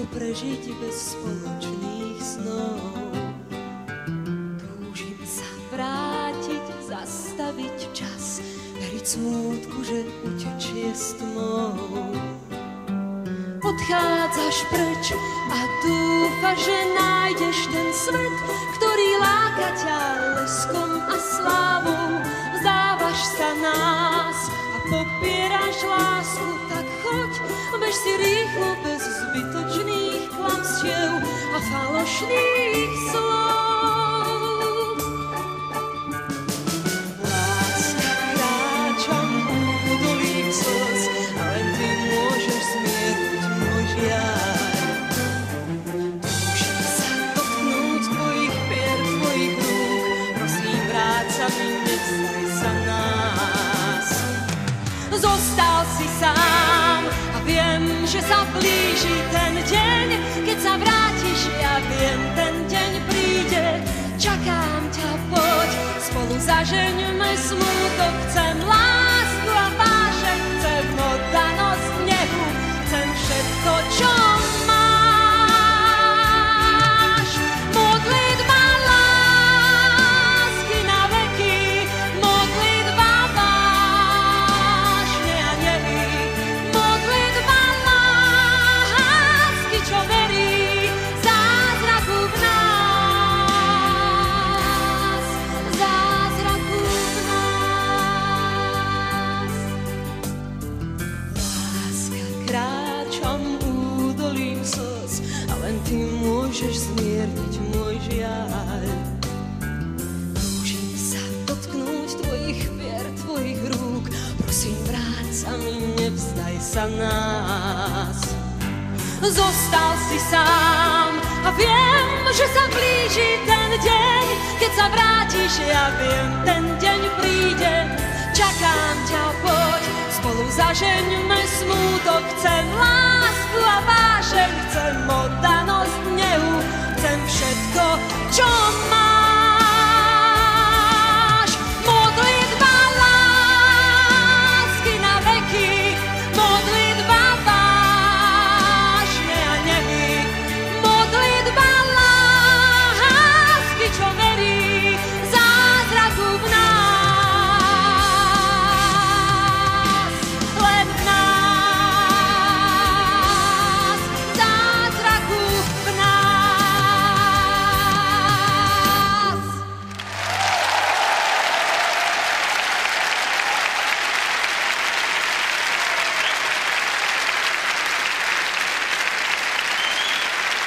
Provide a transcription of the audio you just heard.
ako prežiť bez spoločných snov. Túžim sa vrátiť, zastaviť čas, veriť smútku, že utečie s tmou. Odchádzaš preč a dúfaš, že nájdeš ten svet, ktorý láka ťa leskom a slávou. Vzdávaš sa nás a popieraš lásku, tak choď, bež si rýchlo bez zbytočných klamstiev a falošných slov. Láska kráčam údolím slz a len ty môžeš zmierniť môj žiaľ. Túžim sa dotknúť tvojich pier, tvojich rúk, prosím vráť sa mi, nevzdaj sa nás. Zostal si sám a viem, že sa blíži ten deň, keď sa vrátiš, ja viem, ten deň príde. Čakám ťa, poď, spolu zažeňme smútok, chcem lásku a vášeň, chcem oddanosť nehu, chcem všetko, čo máš. Modlitba lásky na veky, modlitba vášne a nehy, modlitba lásky, čo verí zázraku v nás, zázraku v nás. Láska, kráčam údolím slz a len ty môžeš zmierniť môj žiaľ. Túžim sa dotknúť tvojich pier, tvojich rúk, prosím vráť sa mi, nevzdaj sa nás. Zostal si sám a viem, že sa blíži ten deň, keď sa vrátiš, ja viem, ten deň príde. Čakám ťa, poď, spolu zažeňme smútok, chcem lásku